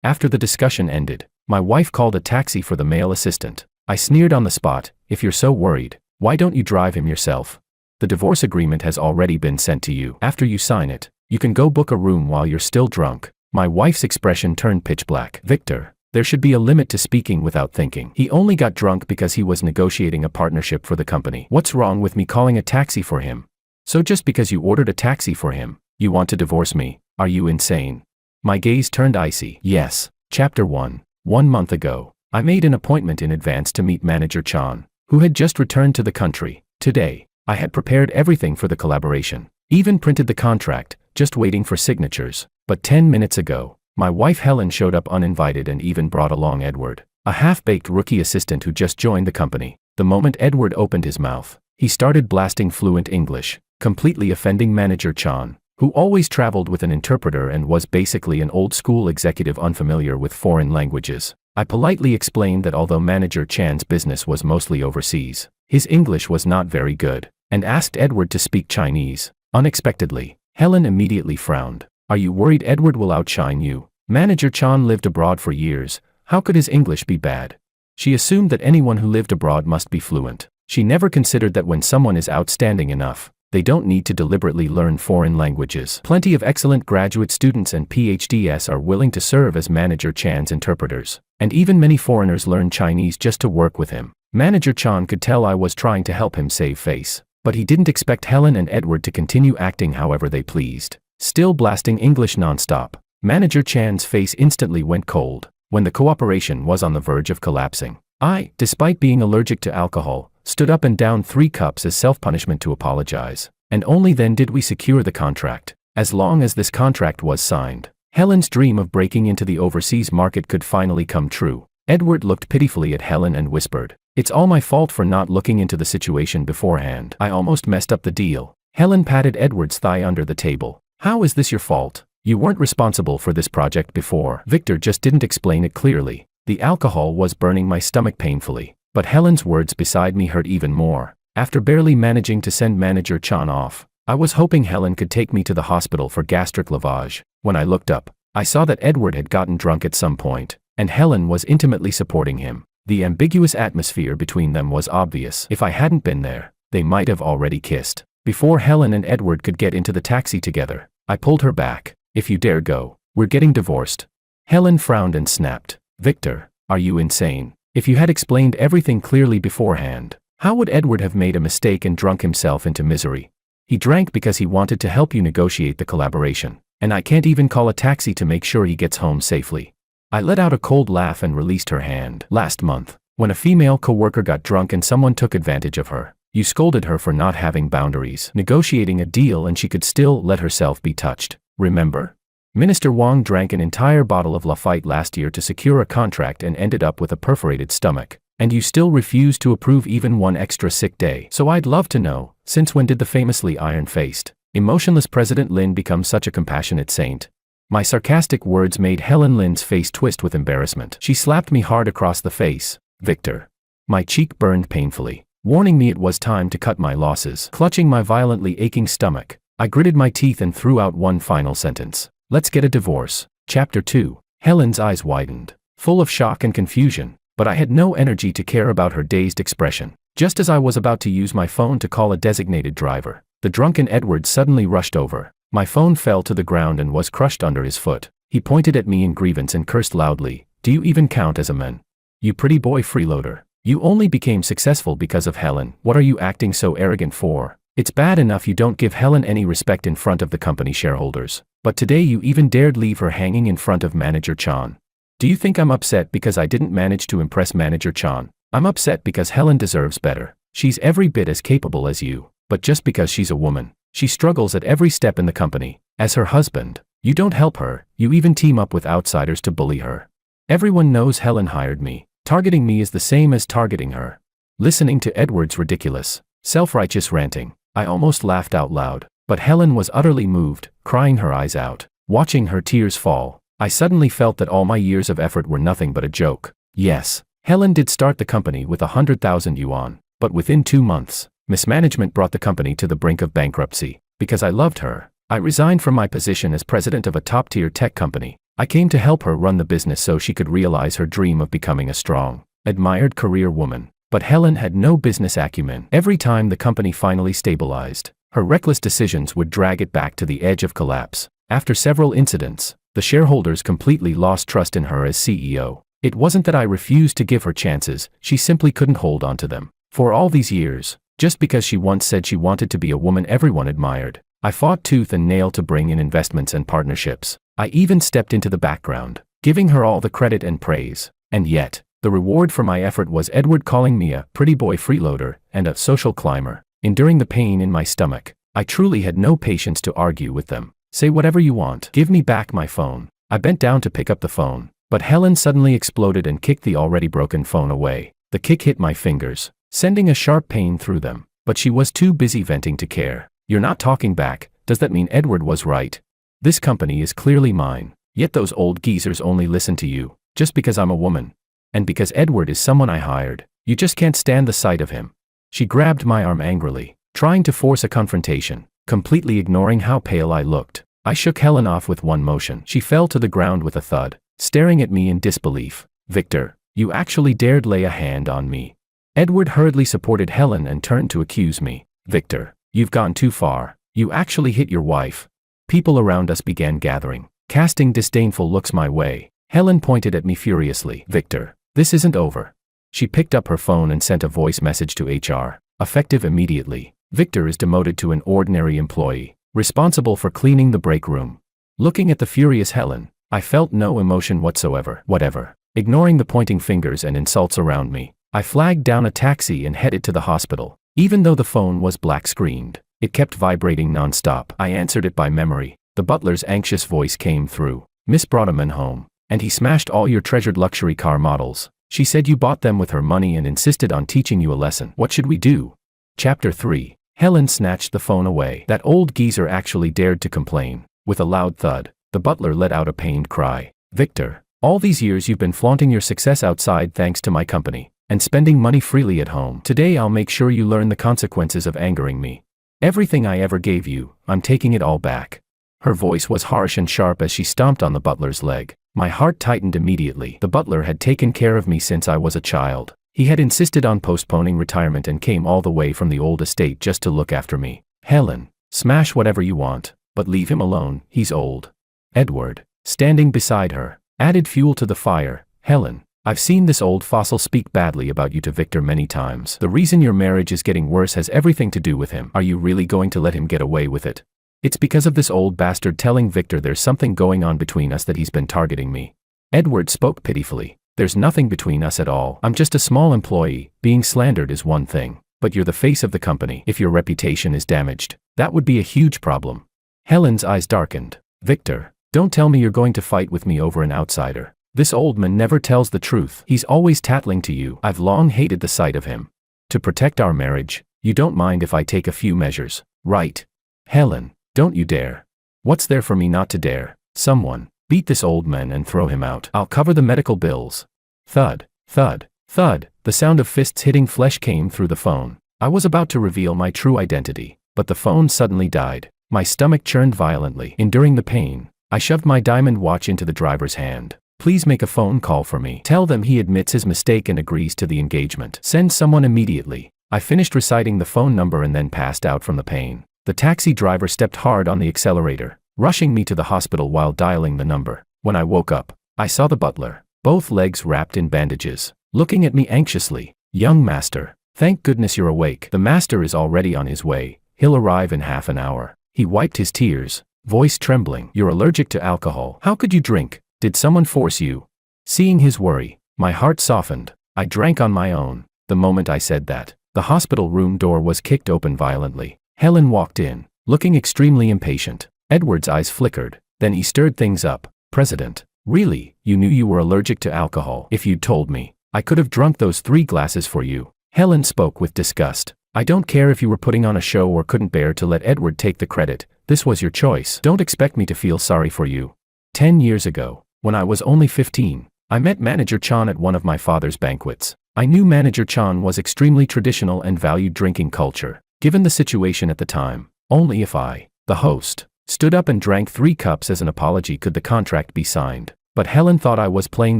After the discussion ended, my wife called a taxi for the male assistant. I sneered on the spot, "If you're so worried, why don't you drive him yourself? The divorce agreement has already been sent to you. After you sign it, you can go book a room while you're still drunk." My wife's expression turned pitch black. "Victor, there should be a limit to speaking without thinking. He only got drunk because he was negotiating a partnership for the company. What's wrong with me calling a taxi for him? So just because you ordered a taxi for him, you want to divorce me? Are you insane?" My gaze turned icy. Yes. Chapter 1. 1 month ago, I made an appointment in advance to meet Manager Chan, who had just returned to the country. Today, I had prepared everything for the collaboration, even printed the contract, just waiting for signatures. But 10 minutes ago, my wife Helen showed up uninvited and even brought along Edward, a half-baked rookie assistant who just joined the company. The moment Edward opened his mouth, he started blasting fluent English, completely offending Manager Chan, who always traveled with an interpreter and was basically an old-school executive unfamiliar with foreign languages. I politely explained that although Manager Chan's business was mostly overseas, his English was not very good, and asked Edward to speak Chinese. Unexpectedly, Helen immediately frowned. "Are you worried Edward will outshine you? Manager Chan lived abroad for years. How could his English be bad?" She assumed that anyone who lived abroad must be fluent. She never considered that when someone is outstanding enough, they don't need to deliberately learn foreign languages. Plenty of excellent graduate students and PhDs are willing to serve as Manager Chan's interpreters, and even many foreigners learn Chinese just to work with him. Manager Chan could tell I was trying to help him save face, but he didn't expect Helen and Edward to continue acting however they pleased, still blasting English nonstop. Manager Chan's face instantly went cold when the cooperation was on the verge of collapsing. I, despite being allergic to alcohol, stood up and downed 3 cups as self-punishment to apologize, and only then did we secure the contract. As long as this contract was signed, Helen's dream of breaking into the overseas market could finally come true. Edward looked pitifully at Helen and whispered, "It's all my fault for not looking into the situation beforehand. I almost messed up the deal." Helen patted Edward's thigh under the table. "How is this your fault? You weren't responsible for this project before." Victor just didn't explain it clearly. The alcohol was burning my stomach painfully, but Helen's words beside me hurt even more. After barely managing to send Manager Chan off, I was hoping Helen could take me to the hospital for gastric lavage. When I looked up, I saw that Edward had gotten drunk at some point, and Helen was intimately supporting him. The ambiguous atmosphere between them was obvious. If I hadn't been there, they might have already kissed. Before Helen and Edward could get into the taxi together, I pulled her back. "If you dare go, we're getting divorced." Helen frowned and snapped, "Victor, are you insane? If you had explained everything clearly beforehand, how would Edward have made a mistake and drunk himself into misery? He drank because he wanted to help you negotiate the collaboration, and I can't even call a taxi to make sure he gets home safely." I let out a cold laugh and released her hand. "Last month, when a female coworker got drunk and someone took advantage of her, you scolded her for not having boundaries, negotiating a deal and she could still let herself be touched. Remember? Minister Wang drank an entire bottle of Lafite last year to secure a contract and ended up with a perforated stomach, and you still refused to approve even one extra sick day. So I'd love to know, since when did the famously iron-faced, emotionless President Lin become such a compassionate saint?" My sarcastic words made Helen Lin's face twist with embarrassment. She slapped me hard across the face. "Victor." My cheek burned painfully, warning me it was time to cut my losses. Clutching my violently aching stomach, I gritted my teeth and threw out one final sentence. "Let's get a divorce." Chapter 2. Helen's eyes widened, full of shock and confusion, but I had no energy to care about her dazed expression. Just as I was about to use my phone to call a designated driver, the drunken Edward suddenly rushed over. My phone fell to the ground and was crushed under his foot. He pointed at me in grievance and cursed loudly. "Do you even count as a man? You pretty boy freeloader. You only became successful because of Helen. What are you acting so arrogant for? It's bad enough you don't give Helen any respect in front of the company shareholders, but today you even dared leave her hanging in front of Manager Chan. Do you think I'm upset because I didn't manage to impress Manager Chan? I'm upset because Helen deserves better. She's every bit as capable as you, but just because she's a woman, she struggles at every step in the company. As her husband, you don't help her, you even team up with outsiders to bully her. Everyone knows Helen hired me. Targeting me is the same as targeting her." Listening to Edward's ridiculous, self-righteous ranting, I almost laughed out loud, but Helen was utterly moved, crying her eyes out. Watching her tears fall, I suddenly felt that all my years of effort were nothing but a joke. Yes, Helen did start the company with 100,000 yuan, but within 2 months, mismanagement brought the company to the brink of bankruptcy. Because I loved her, I resigned from my position as president of a top-tier tech company. I came to help her run the business so she could realize her dream of becoming a strong, admired career woman. But Helen had no business acumen. Every time the company finally stabilized, her reckless decisions would drag it back to the edge of collapse. After several incidents, the shareholders completely lost trust in her as CEO. It wasn't that I refused to give her chances, she simply couldn't hold on to them. For all these years, just because she once said she wanted to be a woman everyone admired, I fought tooth and nail to bring in investments and partnerships. I even stepped into the background, giving her all the credit and praise. And yet, the reward for my effort was Edward calling me a pretty boy freeloader and a social climber. Enduring the pain in my stomach, I truly had no patience to argue with them. Say whatever you want. Give me back my phone. I bent down to pick up the phone, but Helen suddenly exploded and kicked the already broken phone away. The kick hit my fingers, sending a sharp pain through them, but she was too busy venting to care. You're not talking back. Does that mean Edward was right? This company is clearly mine, yet those old geezers only listen to you, just because I'm a woman. And because Edward is someone I hired, you just can't stand the sight of him. She grabbed my arm angrily, trying to force a confrontation, completely ignoring how pale I looked. I shook Helen off with one motion. She fell to the ground with a thud, staring at me in disbelief. Victor, you actually dared lay a hand on me. Edward hurriedly supported Helen and turned to accuse me. Victor, you've gone too far. You actually hit your wife. People around us began gathering, casting disdainful looks my way. Helen pointed at me furiously. Victor, this isn't over. She picked up her phone and sent a voice message to HR, effective immediately. Victor is demoted to an ordinary employee, responsible for cleaning the break room. Looking at the furious Helen, I felt no emotion whatsoever. Whatever. Ignoring the pointing fingers and insults around me, I flagged down a taxi and headed to the hospital. Even though the phone was black-screened, it kept vibrating non-stop. I answered it by memory. The butler's anxious voice came through. Miss brought a man home, and he smashed all your treasured luxury car models. She said you bought them with her money and insisted on teaching you a lesson. What should we do? Chapter 3. Helen snatched the phone away. That old geezer actually dared to complain. With a loud thud, the butler let out a pained cry. Victor, all these years you've been flaunting your success outside thanks to my company, and spending money freely at home. Today I'll make sure you learn the consequences of angering me. Everything I ever gave you, I'm taking it all back. Her voice was harsh and sharp as she stomped on the butler's leg. My heart tightened immediately. The butler had taken care of me since I was a child. He had insisted on postponing retirement and came all the way from the old estate just to look after me. Helen, smash whatever you want, but leave him alone, he's old. Edward, standing beside her, added fuel to the fire. Helen, I've seen this old fossil speak badly about you to Victor many times. The reason your marriage is getting worse has everything to do with him. Are you really going to let him get away with it? It's because of this old bastard telling Victor there's something going on between us that he's been targeting me. Edward spoke pitifully. There's nothing between us at all. I'm just a small employee. Being slandered is one thing, but you're the face of the company. If your reputation is damaged, that would be a huge problem. Helen's eyes darkened. Victor, don't tell me you're going to fight with me over an outsider. This old man never tells the truth. He's always tattling to you. I've long hated the sight of him. To protect our marriage, you don't mind if I take a few measures, right? Helen, don't you dare. What's there for me not to dare? Someone, beat this old man and throw him out. I'll cover the medical bills. Thud, thud, thud. The sound of fists hitting flesh came through the phone. I was about to reveal my true identity, but the phone suddenly died. My stomach churned violently. Enduring the pain, I shoved my diamond watch into the driver's hand. Please make a phone call for me. Tell them he admits his mistake and agrees to the engagement. Send someone immediately. I finished reciting the phone number and then passed out from the pain. The taxi driver stepped hard on the accelerator, rushing me to the hospital while dialing the number. When I woke up, I saw the butler, both legs wrapped in bandages, looking at me anxiously. Young master, thank goodness you're awake. The master is already on his way. He'll arrive in half an hour. He wiped his tears, voice trembling. You're allergic to alcohol. How could you drink? Did someone force you? Seeing his worry, my heart softened. I drank on my own. The moment I said that, the hospital room door was kicked open violently. Helen walked in, looking extremely impatient. Edward's eyes flickered, then he stirred things up. President, really, you knew you were allergic to alcohol? If you'd told me, I could have drunk those 3 glasses for you. Helen spoke with disgust. I don't care if you were putting on a show or couldn't bear to let Edward take the credit. This was your choice. Don't expect me to feel sorry for you. 10 years ago, when I was only 15, I met Manager Chan at one of my father's banquets. I knew Manager Chan was extremely traditional and valued drinking culture. Given the situation at the time, only if I, the host, stood up and drank 3 cups as an apology could the contract be signed. But Helen thought I was playing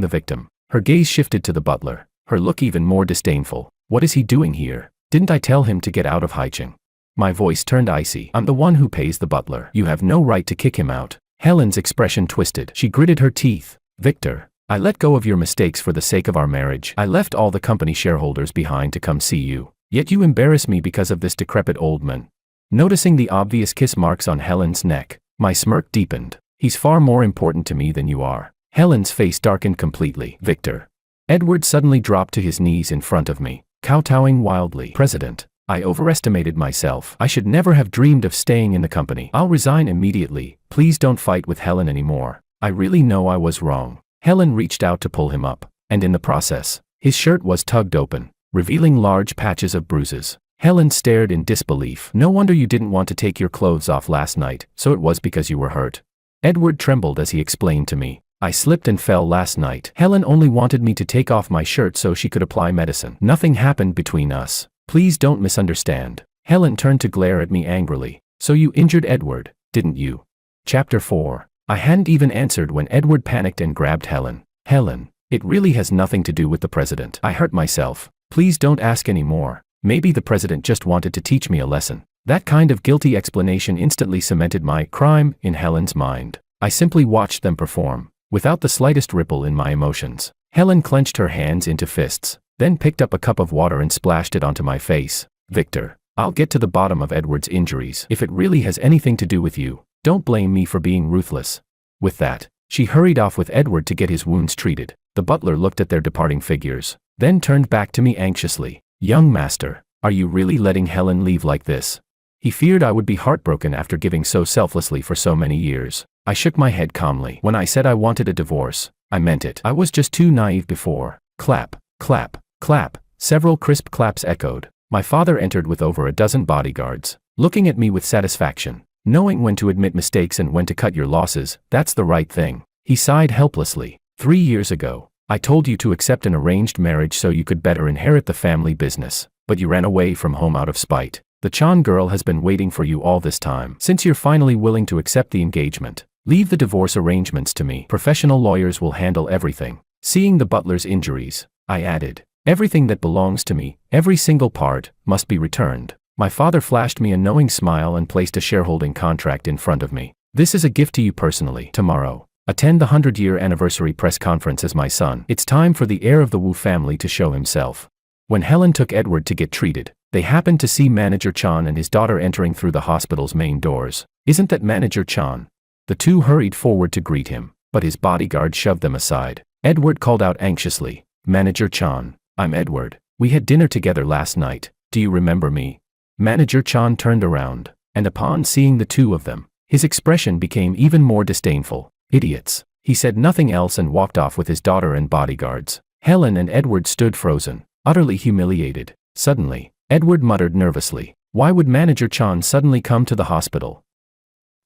the victim. Her gaze shifted to the butler, her look even more disdainful. What is he doing here? Didn't I tell him to get out of Haicheng? My voice turned icy. I'm the one who pays the butler. You have no right to kick him out. Helen's expression twisted. She gritted her teeth. Victor, I let go of your mistakes for the sake of our marriage. I left all the company shareholders behind to come see you. Yet you embarrass me because of this decrepit old man. Noticing the obvious kiss marks on Helen's neck, my smirk deepened. He's far more important to me than you are. Helen's face darkened completely. Victor. Edward suddenly dropped to his knees in front of me, kowtowing wildly. President, I overestimated myself. I should never have dreamed of staying in the company. I'll resign immediately. Please don't fight with Helen anymore. I really know I was wrong. Helen reached out to pull him up, and in the process, his shirt was tugged open, revealing large patches of bruises. Helen stared in disbelief. No wonder you didn't want to take your clothes off last night, so it was because you were hurt. Edward trembled as he explained to me. I slipped and fell last night. Helen only wanted me to take off my shirt so she could apply medicine. Nothing happened between us. Please don't misunderstand. Helen turned to glare at me angrily. So you injured Edward, didn't you? Chapter 4. I hadn't even answered when Edward panicked and grabbed Helen. Helen, it really has nothing to do with the president. I hurt myself. Please don't ask any more. Maybe the president just wanted to teach me a lesson. That kind of guilty explanation instantly cemented my crime in Helen's mind. I simply watched them perform, without the slightest ripple in my emotions. Helen clenched her hands into fists, then picked up a cup of water and splashed it onto my face. Victor, I'll get to the bottom of Edward's injuries. If it really has anything to do with you, don't blame me for being ruthless. With that, she hurried off with Edward to get his wounds treated. The butler looked at their departing figures, then turned back to me anxiously. Young master, are you really letting Helen leave like this? He feared I would be heartbroken after giving so selflessly for so many years. I shook my head calmly. When I said I wanted a divorce, I meant it. I was just too naive before. Clap, clap, clap. Several crisp claps echoed. My father entered with over a dozen bodyguards, looking at me with satisfaction. Knowing when to admit mistakes and when to cut your losses, that's the right thing. He sighed helplessly. 3 years ago, I told you to accept an arranged marriage so you could better inherit the family business, but you ran away from home out of spite. The Chan girl has been waiting for you all this time. Since you're finally willing to accept the engagement, leave the divorce arrangements to me. Professional lawyers will handle everything. Seeing the butler's injuries, I added, everything that belongs to me, every single part, must be returned. My father flashed me a knowing smile and placed a shareholding contract in front of me. This is a gift to you personally. Tomorrow, attend the 100-year anniversary press conference as my son. It's time for the heir of the Wu family to show himself. When Helen took Edward to get treated, they happened to see Manager Chan and his daughter entering through the hospital's main doors. Isn't that Manager Chan? The two hurried forward to greet him, but his bodyguard shoved them aside. Edward called out anxiously, Manager Chan, I'm Edward. We had dinner together last night. Do you remember me? Manager Chan turned around, and upon seeing the two of them, his expression became even more disdainful. Idiots. He said nothing else and walked off with his daughter and bodyguards. Helen and Edward stood frozen, utterly humiliated. Suddenly, Edward muttered nervously, why would Manager Chan suddenly come to the hospital?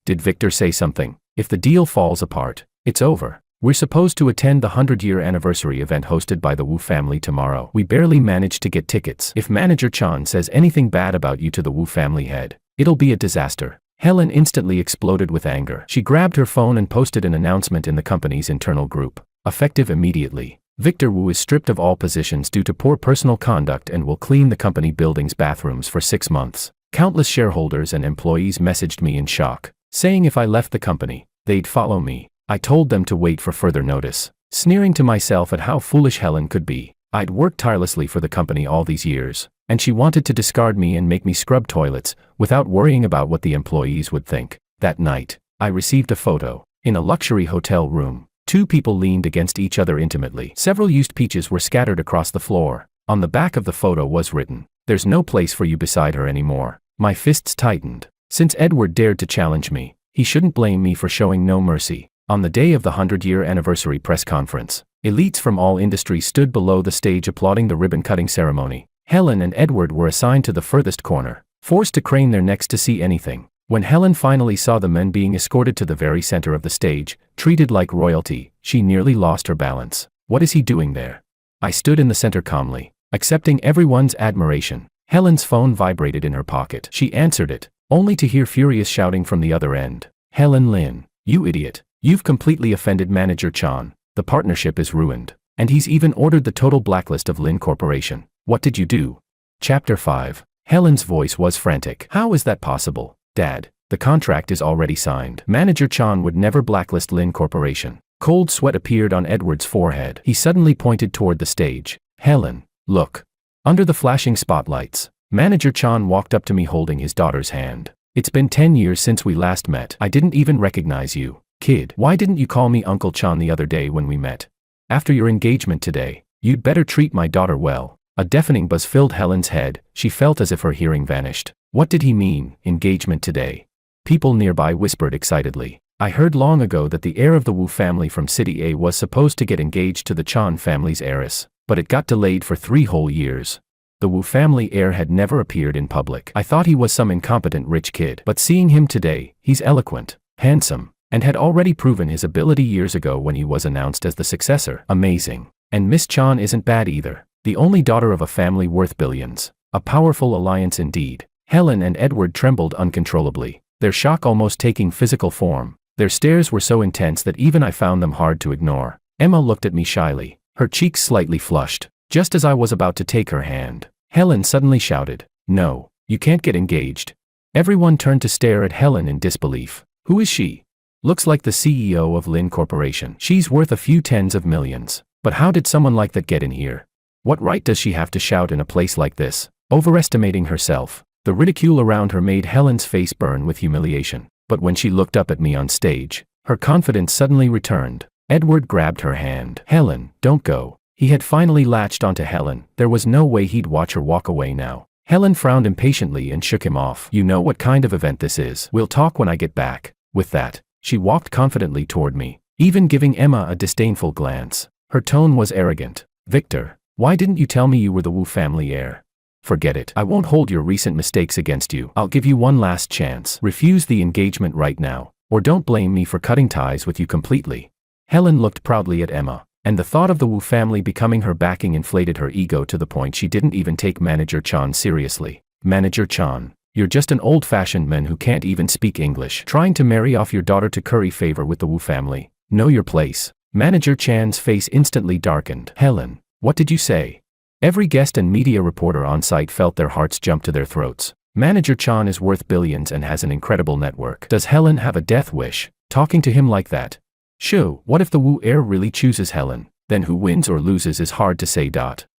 Did Victor say something? If the deal falls apart, it's over. We're supposed to attend the 100-year anniversary event hosted by the Wu family tomorrow. We barely managed to get tickets. If Manager Chan says anything bad about you to the Wu family head, it'll be a disaster. Helen instantly exploded with anger. She grabbed her phone and posted an announcement in the company's internal group. Effective immediately. Victor Wu is stripped of all positions due to poor personal conduct and will clean the company building's bathrooms for 6 months. Countless shareholders and employees messaged me in shock, saying if I left the company, they'd follow me. I told them to wait for further notice, sneering to myself at how foolish Helen could be. I'd worked tirelessly for the company all these years, and she wanted to discard me and make me scrub toilets, without worrying about what the employees would think. That night, I received a photo. In a luxury hotel room, 2 people leaned against each other intimately. Several used peaches were scattered across the floor. On the back of the photo was written, "There's no place for you beside her anymore." My fists tightened. Since Edward dared to challenge me, he shouldn't blame me for showing no mercy. On the day of the 100-year anniversary press conference, elites from all industries stood below the stage applauding the ribbon-cutting ceremony. Helen and Edward were assigned to the furthest corner, forced to crane their necks to see anything. When Helen finally saw the men being escorted to the very center of the stage, treated like royalty, she nearly lost her balance. What is he doing there? I stood in the center calmly, accepting everyone's admiration. Helen's phone vibrated in her pocket. She answered it, only to hear furious shouting from the other end. Helen Lin, you idiot. You've completely offended Manager Chan. The partnership is ruined. And he's even ordered the total blacklist of Lin Corporation. What did you do? Chapter 5. Helen's voice was frantic. How is that possible, Dad? The contract is already signed. Manager Chan would never blacklist Lin Corporation. Cold sweat appeared on Edward's forehead. He suddenly pointed toward the stage. Helen, look. Under the flashing spotlights, Manager Chan walked up to me holding his daughter's hand. It's been 10 years since we last met. I didn't even recognize you. Kid, why didn't you call me Uncle Chan the other day when we met? After your engagement today, you'd better treat my daughter well. A deafening buzz filled Helen's head. She felt as if her hearing vanished. What did he mean, engagement today? People nearby whispered excitedly. I heard long ago that the heir of the Wu family from City A was supposed to get engaged to the Chan family's heiress, but it got delayed for 3 whole years. The Wu family heir had never appeared in public. I thought he was some incompetent rich kid, but seeing him today, he's eloquent, handsome, and had already proven his ability years ago when he was announced as the successor. Amazing. And Miss Chan isn't bad either. The only daughter of a family worth billions. A powerful alliance indeed. Helen and Edward trembled uncontrollably, their shock almost taking physical form. Their stares were so intense that even I found them hard to ignore. Emma looked at me shyly, her cheeks slightly flushed. Just as I was about to take her hand, Helen suddenly shouted, "No, you can't get engaged." Everyone turned to stare at Helen in disbelief. Who is she? Looks like the CEO of Lin Corporation. She's worth a few tens of millions. But how did someone like that get in here? What right does she have to shout in a place like this? Overestimating herself, the ridicule around her made Helen's face burn with humiliation. But when she looked up at me on stage, her confidence suddenly returned. Edward grabbed her hand. Helen, don't go. He had finally latched onto Helen. There was no way he'd watch her walk away now. Helen frowned impatiently and shook him off. You know what kind of event this is. We'll talk when I get back. With that, she walked confidently toward me, even giving Emma a disdainful glance. Her tone was arrogant. Victor, why didn't you tell me you were the Wu family heir? Forget it. I won't hold your recent mistakes against you. I'll give you one last chance. Refuse the engagement right now, or don't blame me for cutting ties with you completely. Helen looked proudly at Emma, and the thought of the Wu family becoming her backing inflated her ego to the point she didn't even take Manager Chan seriously. Manager Chan, you're just an old-fashioned man who can't even speak English, trying to marry off your daughter to curry favor with the Wu family. Know your place. Manager Chan's face instantly darkened. Helen, what did you say? Every guest and media reporter on site felt their hearts jump to their throats. Manager Chan is worth billions and has an incredible network. Does Helen have a death wish? Talking to him like that? Shoo, what if the Wu heir really chooses Helen? Then who wins or loses is hard to say.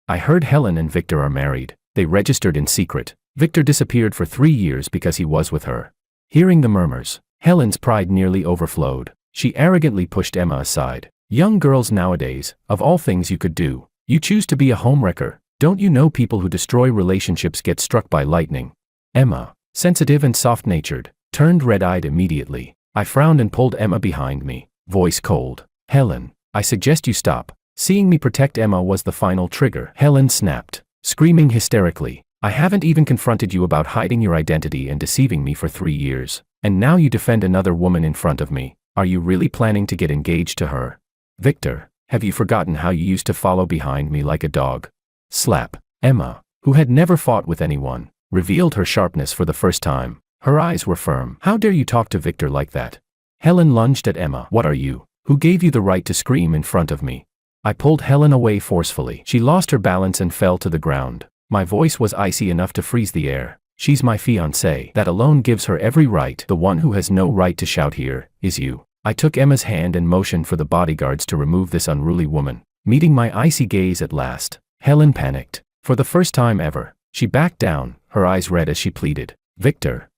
I heard Helen and Victor are married. They registered in secret. Victor disappeared for 3 years because he was with her. Hearing the murmurs, Helen's pride nearly overflowed. She arrogantly pushed Emma aside. Young girls nowadays, of all things you could do, you choose to be a homewrecker. Don't you know people who destroy relationships get struck by lightning? Emma, sensitive and soft-natured, turned red-eyed immediately. I frowned and pulled Emma behind me, voice cold. Helen, I suggest you stop. Seeing me protect Emma was the final trigger. Helen snapped, screaming hysterically. I haven't even confronted you about hiding your identity and deceiving me for 3 years. And now you defend another woman in front of me. Are you really planning to get engaged to her? Victor, have you forgotten how you used to follow behind me like a dog? Slap. Emma, who had never fought with anyone, revealed her sharpness for the first time. Her eyes were firm. How dare you talk to Victor like that? Helen lunged at Emma. What are you? Who gave you the right to scream in front of me? I pulled Helen away forcefully. She lost her balance and fell to the ground. My voice was icy enough to freeze the air. She's my fiancée. That alone gives her every right. The one who has no right to shout here is you. I took Emma's hand and motioned for the bodyguards to remove this unruly woman. Meeting my icy gaze at last, Helen panicked. For the first time ever, she backed down, her eyes red as she pleaded. Victor,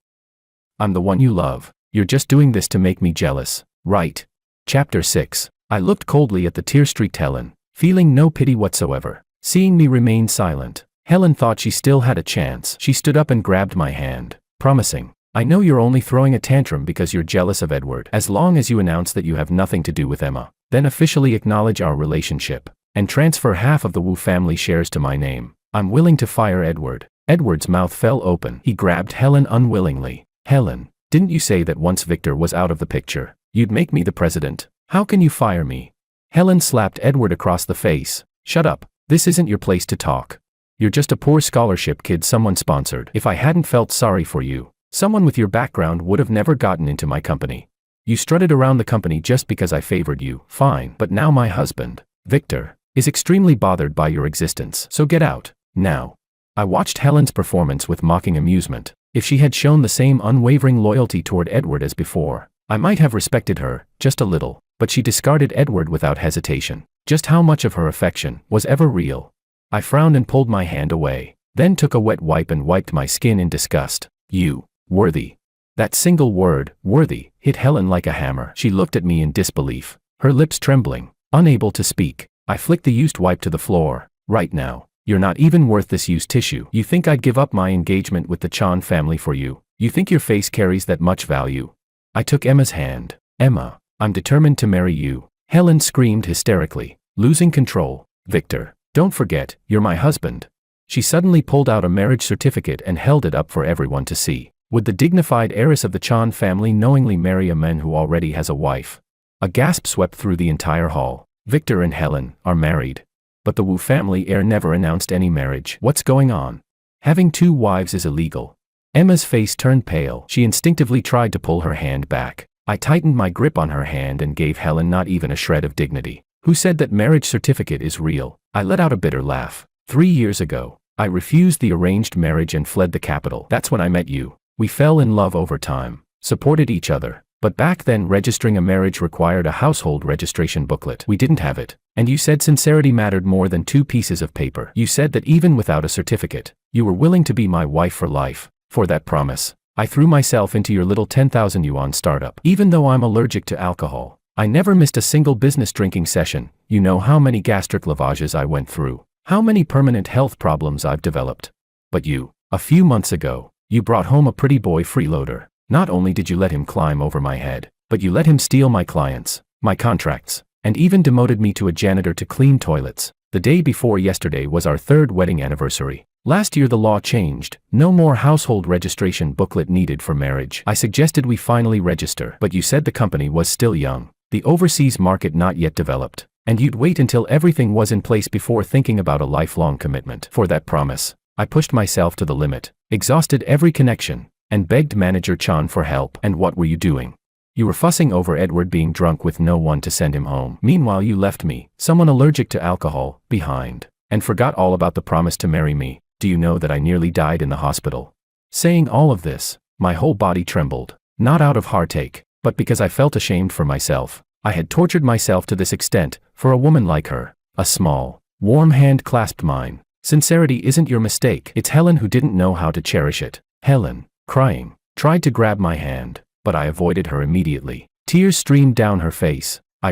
I'm the one you love. You're just doing this to make me jealous, right? Chapter 6. I looked coldly at the tear-streaked Helen, feeling no pity whatsoever. Seeing me remain silent, Helen thought she still had a chance. She stood up and grabbed my hand, promising, I know you're only throwing a tantrum because you're jealous of Edward. As long as you announce that you have nothing to do with Emma, then officially acknowledge our relationship, and transfer half of the Wu family shares to my name, I'm willing to fire Edward. Edward's mouth fell open. He grabbed Helen unwillingly. Helen, didn't you say that once Victor was out of the picture, you'd make me the president? How can you fire me? Helen slapped Edward across the face. Shut up. This isn't your place to talk. You're just a poor scholarship kid someone sponsored. If I hadn't felt sorry for you, someone with your background would have never gotten into my company. You strutted around the company just because I favored you, fine, but now my husband, Victor, is extremely bothered by your existence, so get out, now. I watched Helen's performance with mocking amusement. If she had shown the same unwavering loyalty toward Edward as before, I might have respected her, just a little, but she discarded Edward without hesitation. Just how much of her affection was ever real? I frowned and pulled my hand away, then took a wet wipe and wiped my skin in disgust. You, worthy. That single word, worthy, hit Helen like a hammer. She looked at me in disbelief, her lips trembling, unable to speak. I flicked the used wipe to the floor. Right now, you're not even worth this used tissue. You think I'd give up my engagement with the Chan family for you? You think your face carries that much value? I took Emma's hand. Emma, I'm determined to marry you. Helen screamed hysterically, losing control. Victor, don't forget, you're my husband. She suddenly pulled out a marriage certificate and held it up for everyone to see. Would the dignified heiress of the Chan family knowingly marry a man who already has a wife? A gasp swept through the entire hall. Victor and Helen are married. But the Wu family heir never announced any marriage. What's going on? Having 2 wives is illegal. Emma's face turned pale. She instinctively tried to pull her hand back. I tightened my grip on her hand and gave Helen not even a shred of dignity. Who said that marriage certificate is real? I let out a bitter laugh. 3 years ago, I refused the arranged marriage and fled the capital. That's when I met you. We fell in love over time, supported each other. But back then registering a marriage required a household registration booklet. We didn't have it. And you said sincerity mattered more than 2 pieces of paper. You said that even without a certificate, you were willing to be my wife for life. For that promise, I threw myself into your little 10,000 yuan startup. Even though I'm allergic to alcohol, I never missed a single business drinking session. You know how many gastric lavages I went through, how many permanent health problems I've developed. But you, a few months ago, you brought home a pretty boy freeloader. Not only did you let him climb over my head, but you let him steal my clients, my contracts, and even demoted me to a janitor to clean toilets. The day before yesterday was our 3rd wedding anniversary. Last year the law changed. No more household registration booklet needed for marriage. I suggested we finally register, but you said the company was still young, the overseas market not yet developed, and you'd wait until everything was in place before thinking about a lifelong commitment. For that promise, I pushed myself to the limit, exhausted every connection, and begged Manager Chan for help. And what were you doing? You were fussing over Edward being drunk with no one to send him home. Meanwhile you left me, someone allergic to alcohol, behind, and forgot all about the promise to marry me. Do you know that I nearly died in the hospital? Saying all of this, my whole body trembled, not out of heartache, but because I felt ashamed for myself. I had tortured myself to this extent, for a woman like her. A small, warm hand clasped mine. Sincerity isn't your mistake. It's Helen who didn't know how to cherish it. Helen, crying, tried to grab my hand, but I avoided her immediately. Tears streamed down her face. I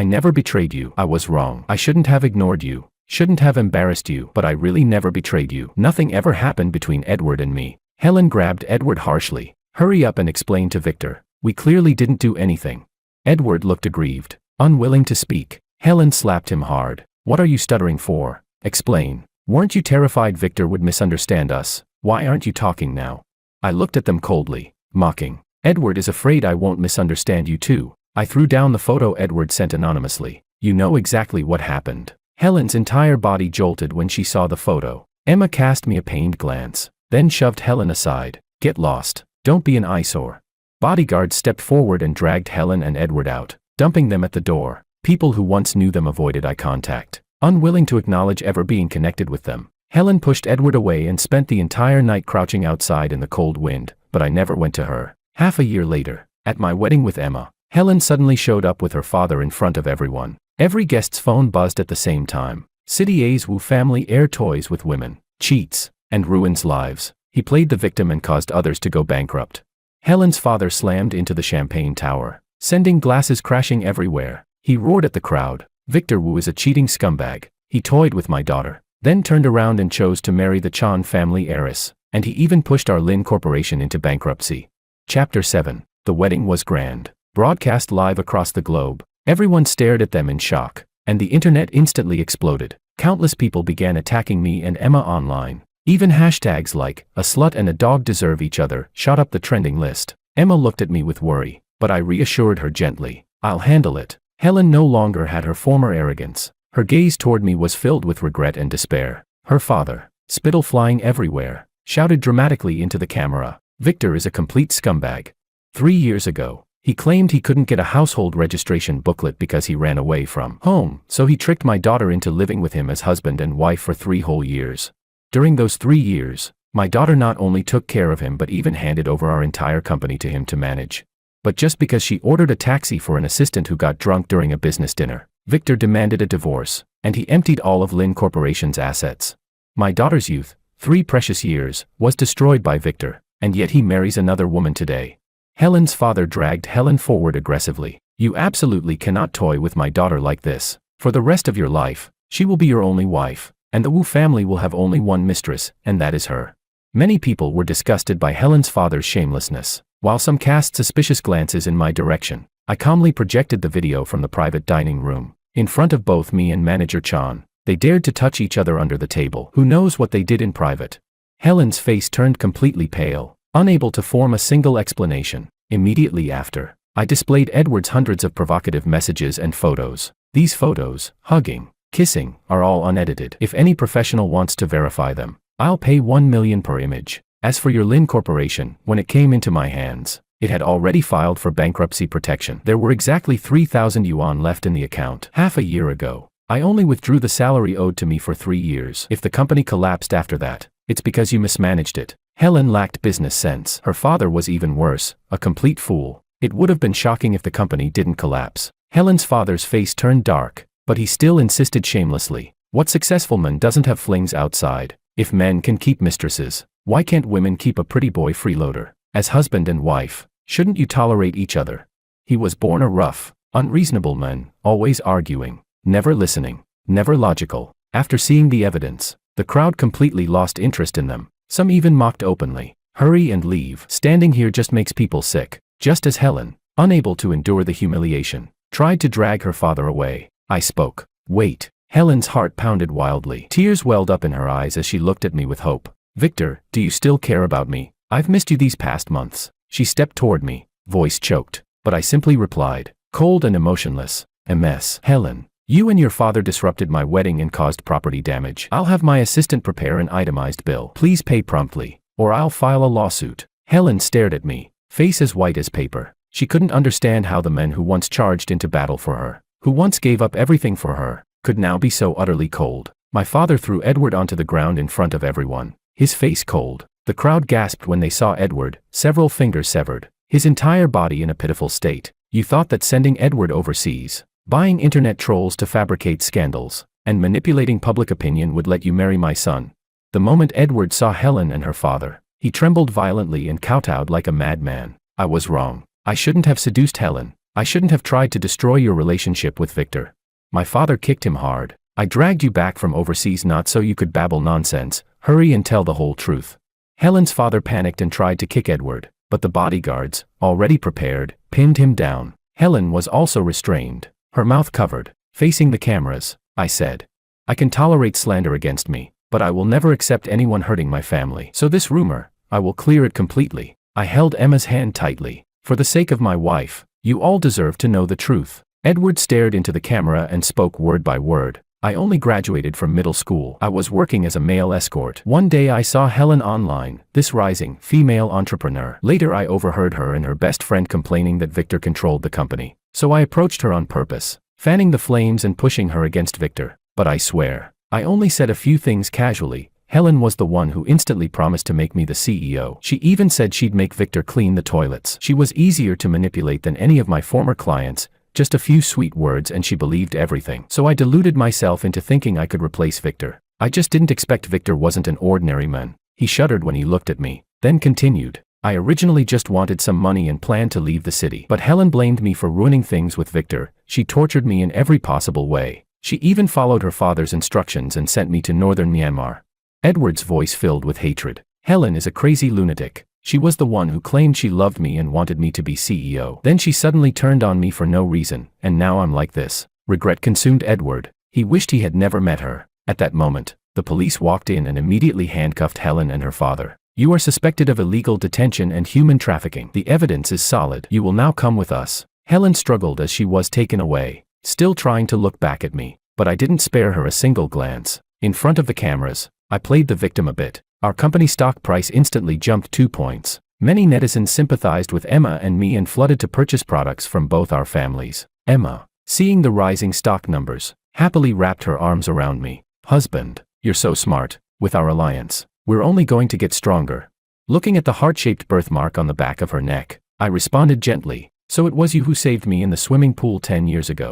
never betrayed you. I was wrong. I shouldn't have ignored you, shouldn't have embarrassed you, but I really never betrayed you. Nothing ever happened between Edward and me. Helen grabbed Edward harshly. Hurry up and explain to Victor. We clearly didn't do anything. Edward looked aggrieved, unwilling to speak. Helen slapped him hard. What are you stuttering for? Explain. Weren't you terrified Victor would misunderstand us? Why aren't you talking now? I looked at them coldly, mocking. Edward is afraid I won't misunderstand you too. I threw down the photo Edward sent anonymously. You know exactly what happened. Helen's entire body jolted when she saw the photo. Emma cast me a pained glance, then shoved Helen aside. Get lost. Don't be an eyesore. Bodyguards stepped forward and dragged Helen and Edward out, dumping them at the door. People who once knew them avoided eye contact, unwilling to acknowledge ever being connected with them. Helen pushed Edward away and spent the entire night crouching outside in the cold wind, but I never went to her. Half a year later, at my wedding with Emma, Helen suddenly showed up with her father in front of everyone. Every guest's phone buzzed at the same time. City A's Wu family heir toys with women, cheats, and ruins lives. He played the victim and caused others to go bankrupt. Helen's father slammed into the champagne tower, sending glasses crashing everywhere. He roared at the crowd. Victor Wu is a cheating scumbag. He toyed with my daughter, then turned around and chose to marry the Chan family heiress, and he even pushed our Lin Corporation into bankruptcy. Chapter 7. The wedding was grand. Broadcast live across the globe. Everyone stared at them in shock, and the internet instantly exploded. Countless people began attacking me and Emma online. Even hashtags like, "a slut and a dog deserve each other," shot up the trending list. Emma looked at me with worry, but I reassured her gently. I'll handle it. Helen no longer had her former arrogance. Her gaze toward me was filled with regret and despair. Her father, spittle flying everywhere, shouted dramatically into the camera, "Victor is a complete scumbag. 3 years ago, he claimed he couldn't get a household registration booklet because he ran away from home, so he tricked my daughter into living with him as husband and wife for 3 whole years. During those 3 years, my daughter not only took care of him but even handed over our entire company to him to manage. But just because she ordered a taxi for an assistant who got drunk during a business dinner, Victor demanded a divorce, and he emptied all of Lynn Corporation's assets. My daughter's youth, 3 precious years, was destroyed by Victor, and yet he marries another woman today. Helen's father dragged Helen forward aggressively. You absolutely cannot toy with my daughter like this. For the rest of your life, she will be your only wife, and the Wu family will have only one mistress, and that is her. Many people were disgusted by Helen's father's shamelessness, while some cast suspicious glances in my direction. I calmly projected the video from the private dining room. In front of both me and manager Chan, they dared to touch each other under the table. Who knows what they did in private? Helen's face turned completely pale, unable to form a single explanation. Immediately after, I displayed Edward's hundreds of provocative messages and photos. These photos, hugging, kissing, are all unedited. If any professional wants to verify them, I'll pay 1 million per image. As for your Lynn Corporation, when it came into my hands, it had already filed for bankruptcy protection. There were exactly 3,000 yuan left in the account. Half a year ago, I only withdrew the salary owed to me for 3 years. If the company collapsed after that, it's because you mismanaged it. Helen lacked business sense. Her father was even worse, a complete fool. It would have been shocking if the company didn't collapse. Helen's father's face turned dark, but he still insisted shamelessly. What successful man doesn't have flings outside? If men can keep mistresses, why can't women keep a pretty boy freeloader? As husband and wife, shouldn't you tolerate each other? He was born a rough, unreasonable man, always arguing, never listening, never logical. After seeing the evidence, the crowd completely lost interest in them. Some even mocked openly. Hurry and leave. Standing here just makes people sick. Just as Helen, unable to endure the humiliation, tried to drag her father away, I spoke. Wait. Helen's heart pounded wildly. Tears welled up in her eyes as she looked at me with hope. Victor, do you still care about me? I've missed you these past months. She stepped toward me, voice choked, but I simply replied, cold and emotionless, MS. Helen, you and your father disrupted my wedding and caused property damage. I'll have my assistant prepare an itemized bill. Please pay promptly, or I'll file a lawsuit. Helen stared at me, face as white as paper. She couldn't understand how the men who once charged into battle for her, who once gave up everything for her, could now be so utterly cold. My father threw Edward onto the ground in front of everyone, his face cold. The crowd gasped when they saw Edward, several fingers severed, his entire body in a pitiful state. You thought that sending Edward overseas, buying internet trolls to fabricate scandals, and manipulating public opinion would let you marry my son. The moment Edward saw Helen and her father, he trembled violently and kowtowed like a madman. I was wrong. I shouldn't have seduced Helen. I shouldn't have tried to destroy your relationship with Victor. My father kicked him hard. I dragged you back from overseas not so you could babble nonsense. Hurry and tell the whole truth. Helen's father panicked and tried to kick Edward, but the bodyguards, already prepared, pinned him down. Helen was also restrained, her mouth covered. Facing the cameras, I said, I can tolerate slander against me, but I will never accept anyone hurting my family. So this rumor, I will clear it completely. I held Emma's hand tightly. For the sake of my wife, you all deserve to know the truth. Edward stared into the camera and spoke word by word. I only graduated from middle school. I was working as a male escort. One day I saw Helen online, this rising, female entrepreneur. Later I overheard her and her best friend complaining that Victor controlled the company. So I approached her on purpose, fanning the flames and pushing her against Victor. But I swear, I only said a few things casually. Helen was the one who instantly promised to make me the CEO. She even said she'd make Victor clean the toilets. She was easier to manipulate than any of my former clients. Just a few sweet words and she believed everything. So I deluded myself into thinking I could replace Victor. I just didn't expect Victor wasn't an ordinary man. He shuddered when he looked at me, then continued. I originally just wanted some money and planned to leave the city. But Helen blamed me for ruining things with Victor. She tortured me in every possible way. She even followed her father's instructions and sent me to northern Myanmar. Edward's voice filled with hatred. Helen is a crazy lunatic. She was the one who claimed she loved me and wanted me to be CEO. Then she suddenly turned on me for no reason, and now I'm like this. Regret consumed Edward. He wished he had never met her. At that moment, the police walked in and immediately handcuffed Helen and her father. You are suspected of illegal detention and human trafficking. The evidence is solid. You will now come with us. Helen struggled as she was taken away, still trying to look back at me, but I didn't spare her a single glance. In front of the cameras, I played the victim a bit. Our company stock price instantly jumped 2 points. Many netizens sympathized with Emma and me and flooded to purchase products from both our families. Emma, seeing the rising stock numbers, happily wrapped her arms around me. Husband, you're so smart. With our alliance, we're only going to get stronger. Looking at the heart-shaped birthmark on the back of her neck, I responded gently, so it was you who saved me in the swimming pool 10 years ago.